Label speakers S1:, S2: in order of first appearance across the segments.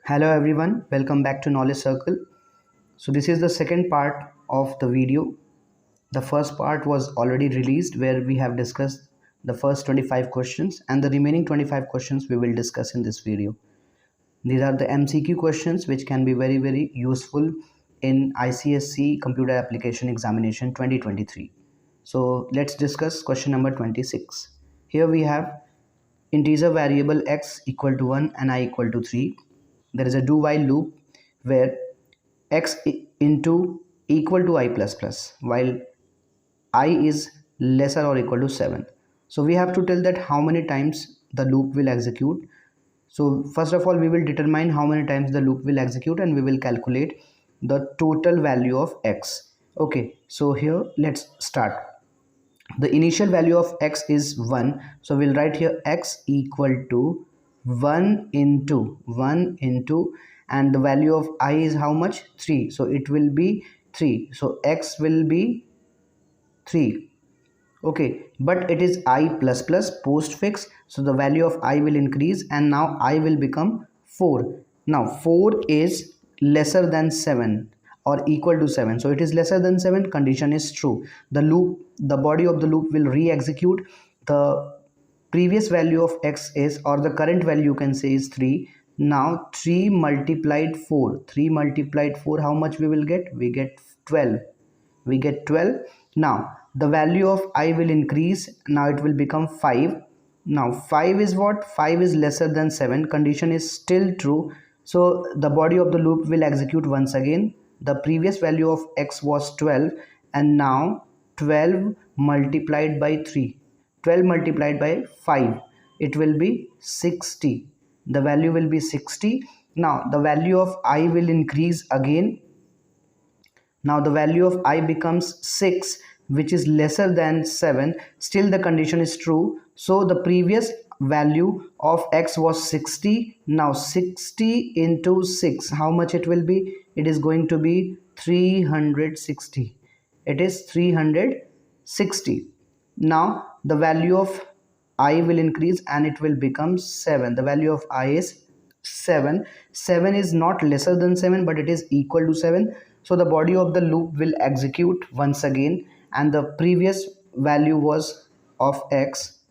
S1: Hello everyone, welcome back to Knowledge Circle. So this is the second part of the video. The first part was already released where we have discussed the first 25 questions and the remaining 25 questions we will discuss in this video. These are the MCQ questions which can be very useful in ICSE Computer Application Examination 2023. So let's discuss question number 26. Here we have integer variable x equal to 1 and I equal to 3. There is a do while loop where x into equal to I plus plus while I is lesser or equal to 7. So we have to tell that how many times the loop will execute. So first of all we will determine how many times the loop will execute and we will calculate the total value of x. Okay, so here let's start. The initial value of x is 1, so we'll write here x equal to 1 into and the value of I is how much? 3, so it will be 3, so x will be 3. Okay, but it is I plus plus postfix, so the value of I will increase and now I will become 4. Now 4 is lesser than 7 or equal to 7, so it is lesser than 7, condition is true. The body of the loop will re-execute. The previous value of x is, or the current value you can say, is 3. Now 3 multiplied 4, how much we will get? We get 12. Now the value of I will increase, now it will become 5. Now 5 is what? 5 is lesser than 7, condition is still true, so the body of the loop will execute once again. The previous value of x was 12 and now 12 multiplied by 3, 12 multiplied by 5, it will be 60. The value will be 60. Now the value of I will increase again. Now the value of I becomes 6, which is lesser than 7. Still the condition is true. So the previous value of x was 60. Now 60 into 6, how much it will be? It is going to be 360. It is 360. Now the value of I will increase and it will become 7. The value of I is 7. 7 is not lesser than 7, but it is equal to 7. So the body of the loop will execute once again and the previous value was of x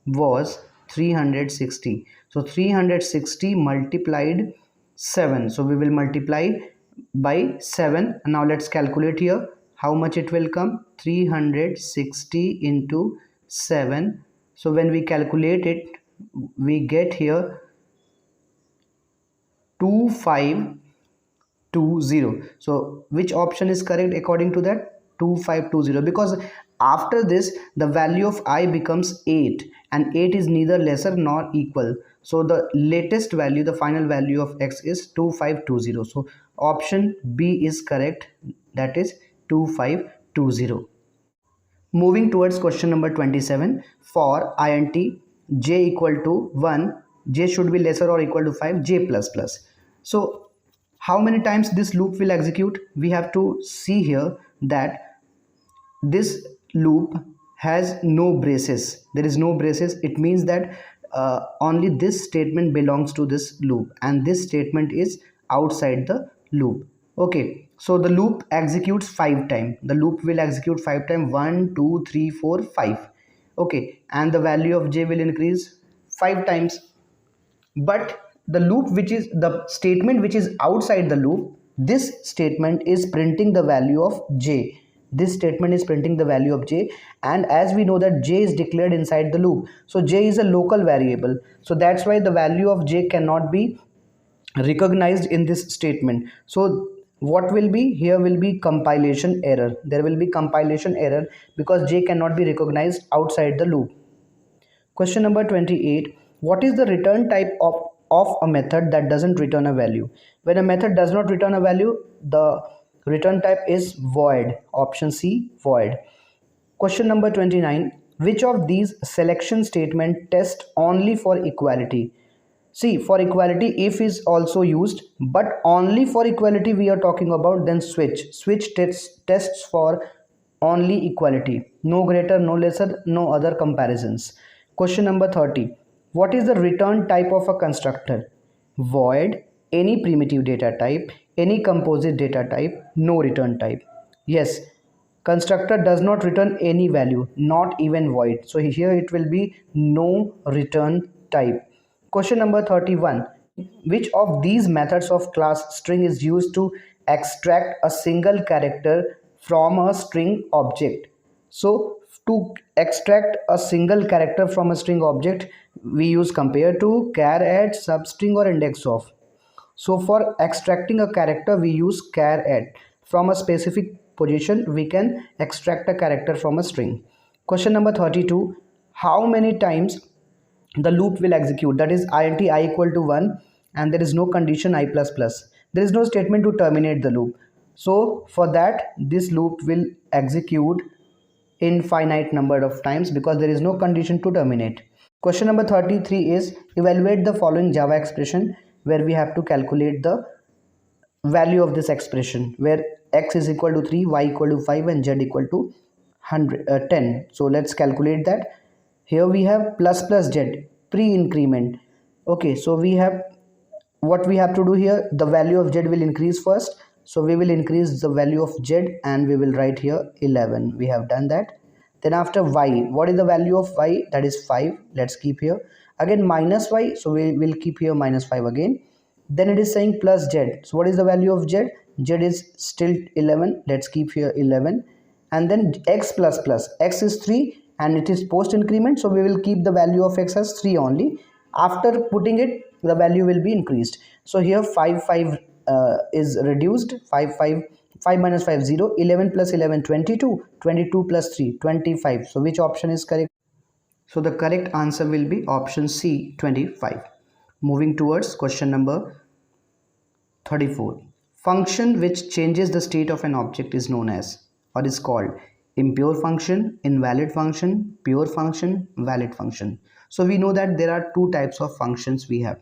S1: was 360. So 360 multiplied 7. So we will multiply by 7. Now let's calculate here how much it will come. 360 into 7. So when we calculate it, we get here 2520. So which option is correct according to that? 2520, because after this the value of I becomes 8 and 8 is neither lesser nor equal, so the latest value, the final value of x is 2520. So option B is correct, that is 2520. Moving towards question number 27. For int j equal to 1, j should be lesser or equal to 5, j plus plus. So how many times this loop will execute? We have to see here that this loop has no braces. There is no braces. It means that only this statement belongs to this loop and this statement is outside the loop. Okay, so the loop executes 5 times. The loop will execute 5 times. 1 2 3 4 5. Okay, and the value of j will increase 5 times. But the loop, which is the statement which is outside the loop, this statement is printing the value of j. This statement is printing the value of j, and as we know that j is declared inside the loop, so j is a local variable, so that's why the value of j cannot be recognized in this statement. So what will be here? Will be compilation error. There will be compilation error because j cannot be recognized outside the loop. Question number 28. What is the return type of a method that doesn't return a value? When a method does not return a value, the return type is void. Option C, void. Question number 29. Which of these selection statement test only for equality? See, for equality if is also used, but only for equality we are talking about, then switch tests for only equality, no greater, no lesser, no other comparisons. Question number 30. What is the return type of a constructor? Void, any primitive data type, any composite data type, no return type. Yes, constructor does not return any value, not even void. So here it will be no return type. Question number 31. Which of these methods of class string is used to extract a single character from a string object? So to extract a single character from a string object, we use compare to, char, add, substring, or index of. So for extracting a character, we use char add. From a specific position, we can extract a character from a string. Question number 32. How many times the loop will execute? That is int I equal to 1, and there is no condition I plus plus. There is no statement to terminate the loop. So for that, this loop will execute infinite number of times because there is no condition to terminate. Question number 33 is evaluate the following Java expression, where we have to calculate the value of this expression, where x is equal to 3, y equal to 5, and z equal to 10. So let's calculate that. Here we have plus plus z pre-increment. Okay, so we have what we have to do here. The value of z will increase first, so we will increase the value of z and we will write here 11. We have done that. Then after y, what is the value of y? That is 5. Let's keep here. Again minus y, so we will keep here minus 5 again. Then it is saying plus z, so what is the value of z? Z is still 11. Let's keep here 11. And then x plus plus, x is 3 and it is post increment, so we will keep the value of x as 3 only. After putting it, the value will be increased. So here 5 is reduced. 5 minus 5 0, 11 plus 11 22, 22 plus 3 25. So which option is correct? So the correct answer will be option C, 25. Moving towards question number 34. Function which changes the state of an object is known as, or is called, impure function, invalid function, pure function, valid function. So we know that there are two types of functions we have.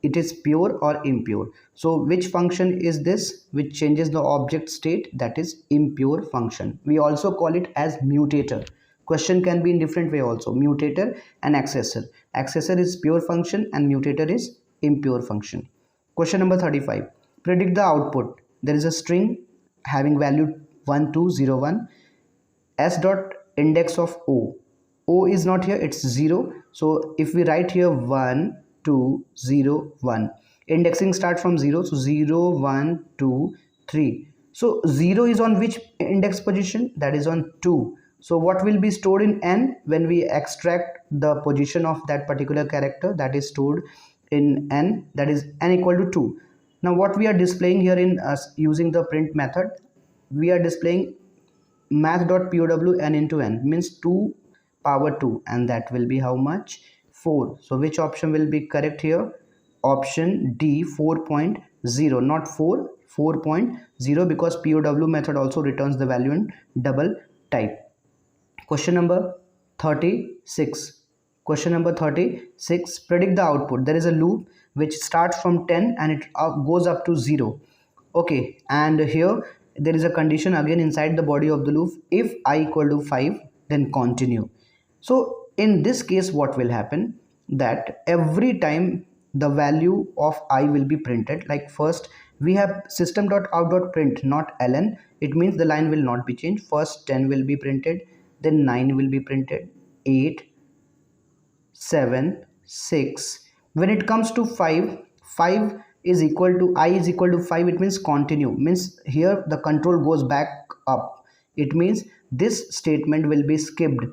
S1: It is pure or impure. So which function is this which changes the object state? That is impure function. We also call it as mutator. Question can be in different way also. Mutator and accessor. Accessor is pure function and mutator is impure function. Question number 35. Predict the output. There is a string having value 1201. S dot index of O. O is not here, it's 0. So if we write here 1 2 0 1, indexing start from 0, so 0 1 2 3. So 0 is on which index position? That is on 2. So what will be stored in n? When we extract the position of that particular character, that is stored in n, that is n equal to 2. Now what we are displaying here in using the print method, we are displaying math.pow n into n, means 2 power 2, and that will be how much? 4. So which option will be correct here? Option D, 4.0, not 4, 4.0, because POW method also returns the value in double type. Question number 36. Question number 36. Predict the output. There is a loop which starts from 10 and it goes up to 0. Okay, and here there is a condition again inside the body of the loop. If I equal to 5, then continue. So in this case, what will happen? That every time the value of I will be printed. Like first we have system.out.print, not ln. It means the line will not be changed. First 10 will be printed, then 9 will be printed, 8, 7, 6. When it comes to 5 is equal to I is equal to 5. It means continue, means here the control goes back up. It means this statement will be skipped.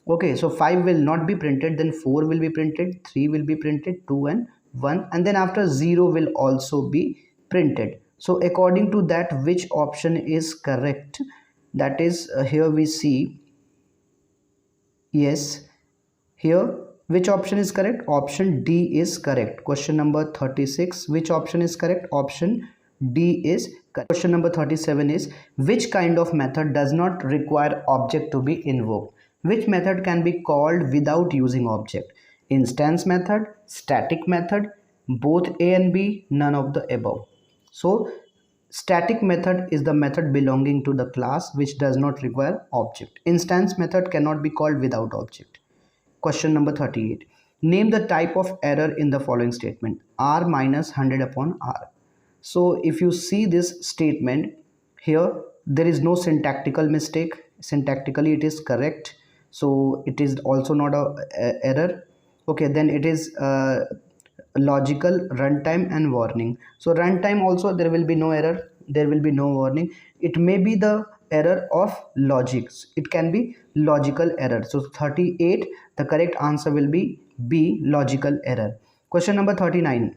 S1: Okay, so 5 will not be printed, then 4 will be printed, 3 will be printed, 2 and 1, and then after 0 will also be printed. So according to that, which option is correct? That is here we see, yes, here which option is correct? Option D is correct. Question number 36. Which option is correct? Option D is correct. Question number 37 is which kind of method does not require object to be invoked? Which method can be called without using object? Instance method, static method, both A and B, none of the above. So static method is the method belonging to the class which does not require object. Instance method cannot be called without object. Question number 38. Name the type of error in the following statement. R minus 100 upon R. So if you see this statement here, there is no syntactical mistake. Syntactically it is correct, so it is also not a error. Okay, then it is logical, runtime and warning. So runtime also there will be no error, there will be no warning. It may be the error of logics, it can be logical error. So 38, the correct answer will be B, logical error. Question number 39.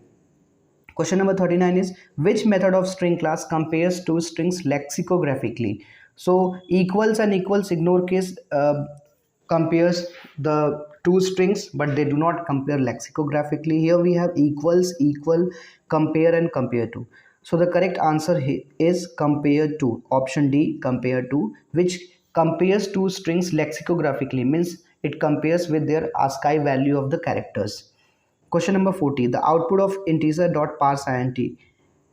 S1: Question number 39 is, which method of string class compares two strings lexicographically? So equals and equals ignore case compares the two strings, but they do not compare lexicographically. Here we have equals, equal, compare and compare to. So the correct answer is compare to, option D, compare to, which compares two strings lexicographically, means it compares with their ASCII value of the characters. Question number 40. The output of integer dot parseInt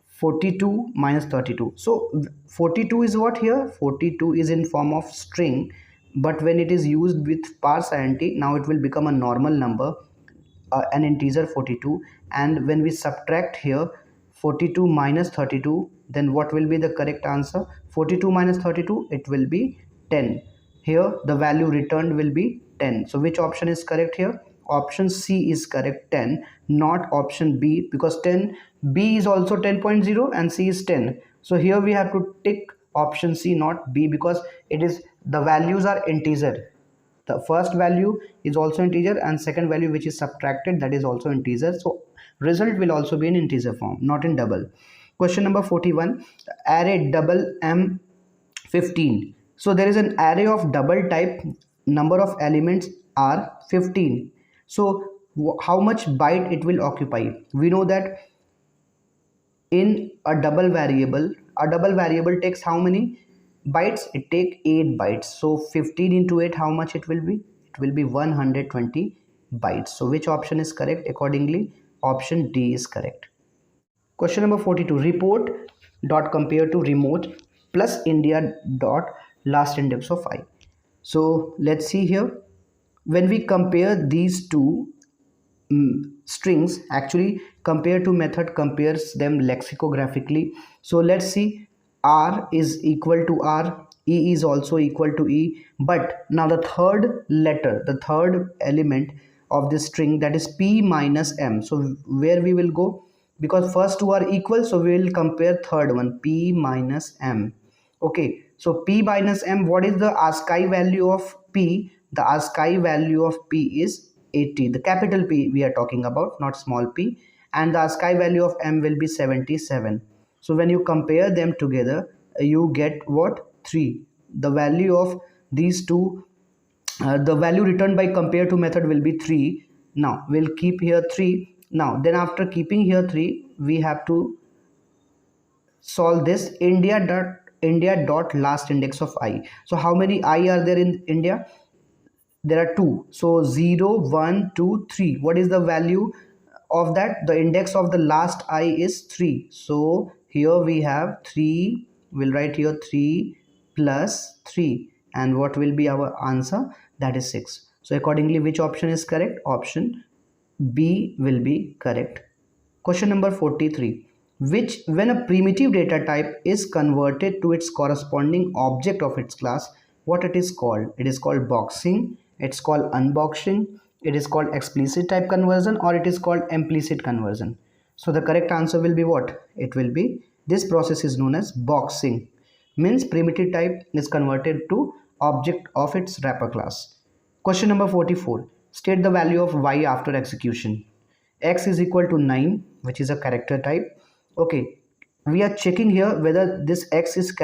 S1: 42 minus 32. So 42 is what here? 42 is in form of string, but when it is used with parseInt, now it will become a normal number, an integer 42. And when we subtract here 42 minus 32, then what will be the correct answer? 42 minus 32, it will be 10. Here the value returned will be 10. So which option is correct here? Option C is correct, 10, not option B, because 10, B is also 10.0 and C is 10. So here we have to tick option C, not B, because it is, the values are integer. The first value is also integer and second value which is subtracted, that is also integer. So result will also be in integer form, not in double. Question number 41. Array double M15. So there is an array of double type, number of elements are 15. So how much byte it will occupy? We know that in a double variable takes how many bytes? It take 8 bytes. So 15 into 8, how much it will be? It will be 120 bytes. So which option is correct? Accordingly, option D is correct. Question number 42. Report dot compare to remote plus India dot last index of I. So let's see here. When we compare these two strings, actually compare to method compares them lexicographically. So let's see, R is equal to R, E is also equal to E, but now the third letter, the third element of this string, that is P minus M. So where we will go? Because first two are equal, so we will compare third one, P minus M. Okay, so P minus M, what is the ASCII value of P? The ASCII value of P is 80, the capital P we are talking about, not small p, and the ASCII value of M will be 77. So when you compare them together, you get what? 3. The value of these two, the value returned by compare to method will be 3. Now we'll keep here 3. Now then after keeping here 3, we have to solve this India dot last index of I. So how many I are there in India? There are 2. So 0, 1, 2, 3. What is the value of that? The index of the last I is 3. So here we have 3. We'll write here 3 plus 3. And what will be our answer? That is 6. So accordingly, which option is correct? Option B will be correct. Question number 43. Which, when a primitive data type is converted to its corresponding object of its class, what it is called? It is called boxing, it's called unboxing, it is called explicit type conversion, or it is called implicit conversion. So the correct answer will be what? It will be, this process is known as boxing, means primitive type is converted to object of its wrapper class. Question number 44. State the value of y after execution. X is equal to 9, which is a character type. Okay, we are checking here whether this X is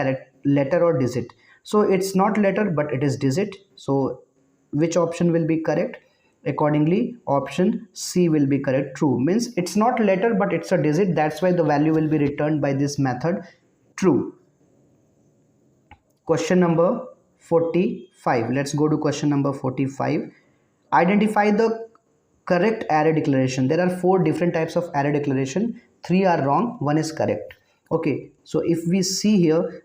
S1: letter or digit. So it's not letter, but it is digit. So which option will be correct? Accordingly, option C will be correct. True, means it's not letter, but it's a digit. That's why the value will be returned by this method. True. Question number 45. Let's go to question number 45. Identify the correct array declaration. There are 4 different types of array declaration. 3 are wrong, 1 is correct. Okay, so if we see here,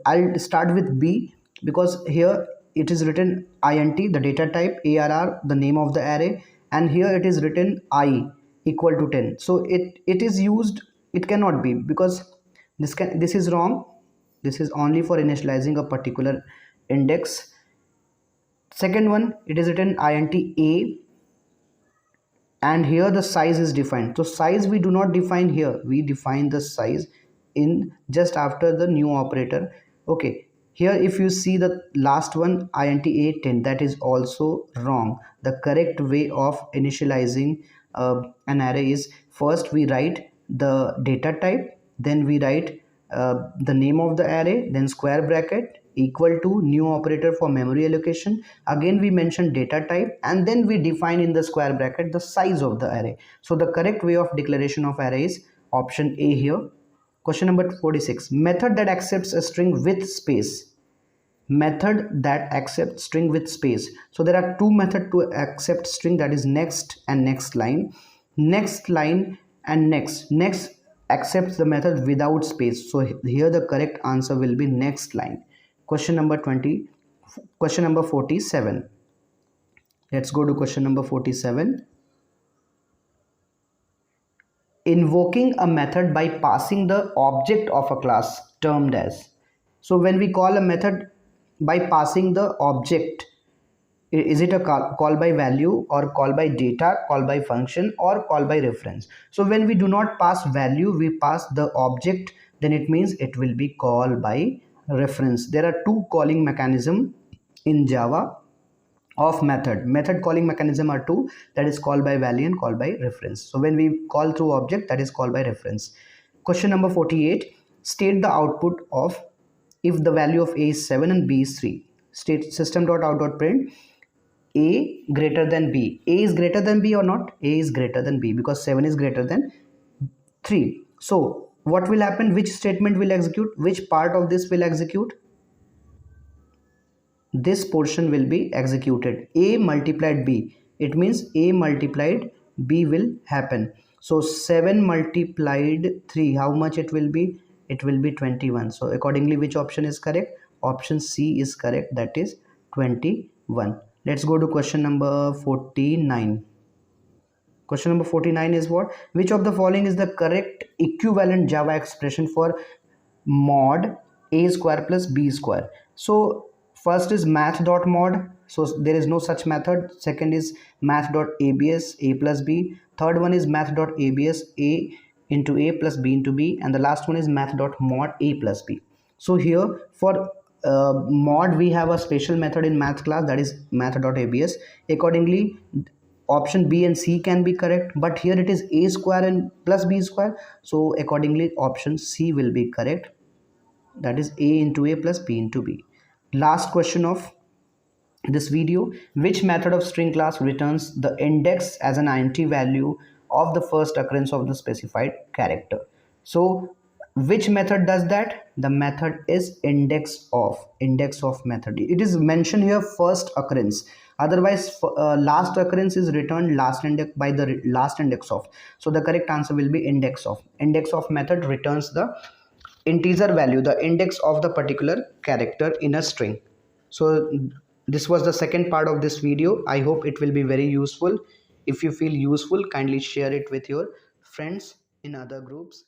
S1: I'll start with B, because here it is written int, the data type, arr, the name of the array, and here it is written I equal to 10. So it is used, it cannot be, because this is wrong. This is only for initializing a particular index. Second one, it is written int a, and here the size is defined. So size we do not define here, we define the size in just after the new operator. Okay, here if you see the last one int a 10, that is also wrong. The correct way of initializing an array is, first we write the data type, then we write the name of the array, then square bracket equal to new operator for memory allocation, again we mention data type, and then we define in the square bracket the size of the array. So the correct way of declaration of array is option A here. Question number 46, method that accepts a string with space. Method that accepts string with space. So there are two methods to accept string, that is next and next line. Next line and next accepts the method without space. So here the correct answer will be next line. Question number 47. Let's go to question number 47. Invoking a method by passing the object of a class termed as. So when we call a method by passing the object, is it a call by value, or call by data, call by function, or call by reference? So when we do not pass value, we pass the object, then it means it will be called by reference. There are two calling mechanism in Java of method calling mechanism are two, that is call by value and call by reference. So when we call through object, that is called by reference. Question number 48, state the output of if the value of a is 7 and b is 3. State system.out.print a greater than b. A is greater than b or not? A is greater than b, because 7 is greater than 3. So what will happen? Which statement will execute? Which part of this will execute? This portion will be executed. A multiplied b, it means a multiplied b will happen. So 7 multiplied 3, how much it will be? It will be 21. So accordingly, which option is correct? Option C is correct, that is 21. Let's go to question number 49. Question number 49 is what? Which of the following is the correct equivalent Java expression for mod a square plus b square? So first is math.mod, so there is no such method. Second is math.abs a plus b. Third one is math.abs a into a plus b into b, and the last one is math.mod a plus b. So here for mod we have a special method in math class, that is math.abs. Accordingly, option B and C can be correct, but here it is a square and plus b square, so accordingly option C will be correct, that is a into a plus b into b. Last question of this video, which method of string class returns the index as an int value of the first occurrence of the specified character? So which method does that? The method is index of method. It is mentioned here first occurrence, otherwise last occurrence is returned last index by the last index of. So the correct answer will be index of. Index of method returns the integer value, the index of the particular character in a string. So this was the second part of this video. I hope it will be very useful. If you feel useful, kindly share it with your friends in other groups.